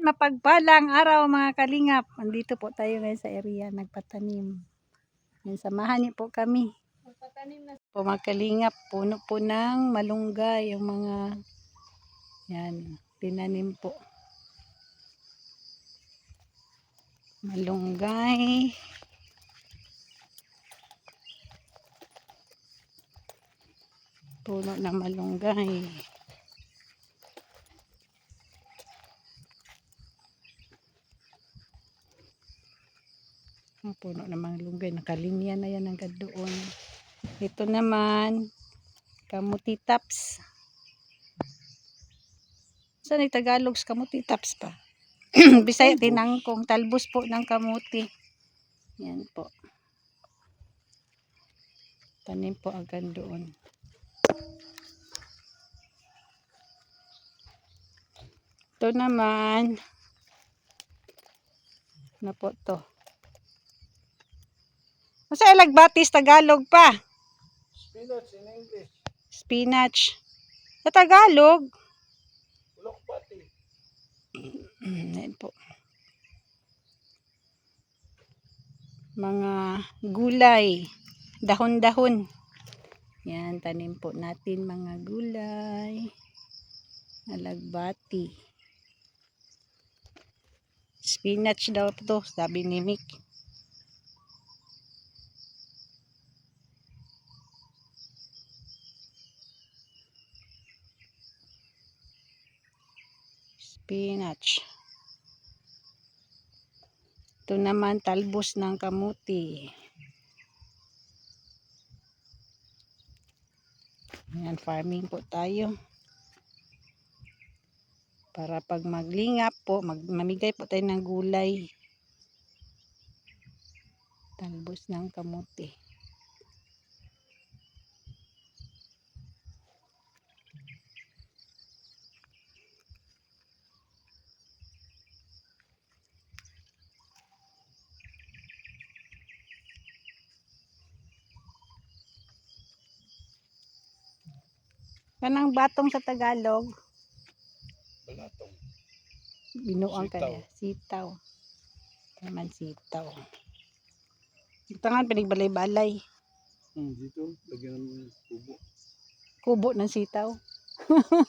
Mapagpalang araw mga kalingap. Andito po tayo ngayon sa area nagpatanim. Yan, samahan niyo po kami. Magpatanim na po mga kalingap. Puno po ng malunggay yung mga yan, tinanim po. Malunggay. Puno ng malunggay. Puno ng malunggay. Nakalinya na yan hanggang doon. Ito naman, kamuti taps. Saan yung Tagalog sa kamuti taps pa? Bisaya tinangkong. Talbos po ng kamuti. Yan po. Tanim po agad doon. Ito naman, na po to. Masa ilagbatis Tagalog pa? Spinach in English. Spinach. Sa Tagalog? Ulokbati. Yan po. Mga gulay. Dahon-dahon. Yan, tanim po natin mga gulay. Alagbati. Spinach daw to, sabi ni Mick. Spinach. Ito naman talbos ng kamuti. Yan, farming po tayo. Para pag maglingap po, mamigay po tayo ng gulay. Talbos ng kamuti. Kanang batong sa Tagalog? Balatong. Binuang ka niya. Sitaw. Naman sitaw. Tangan pinigbalay-balay. Dito, lagyan ng kubo. Kubo ng sitaw.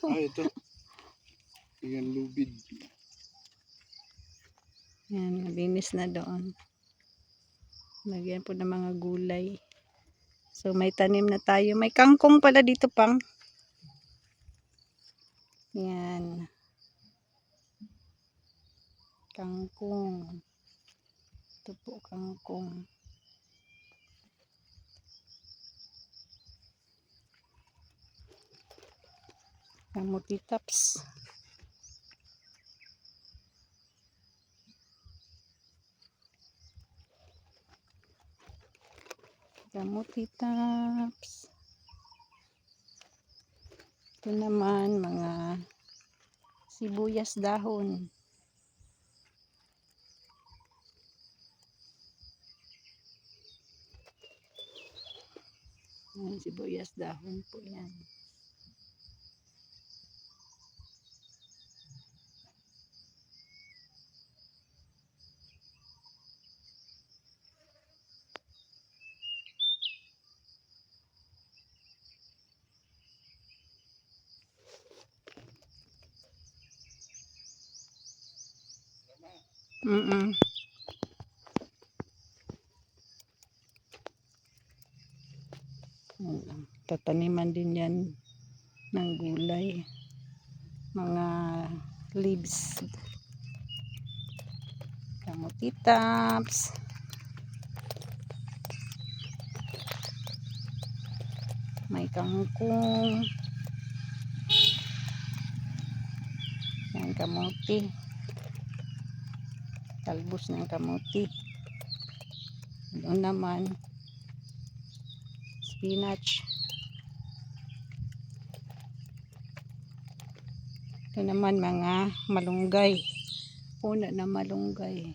Ito. Lagyan lubid. Yan, linis na doon. Lagyan po ng mga gulay. So may tanim na tayo. May kangkong pala dito pang. Yan. Kangkong. Ito po kangkong. Kamuti taps. Kamuti taps. Ito naman mga sibuyas dahon. Yan, sibuyas dahon po yan. Tataniman din yan ng gulay. Mga leaves. Kamuti taps. May kangkong. Yan, kamuti. Talbos ng kamuti. Doon naman spinach. Ito naman mga malunggay. Puno na malunggay.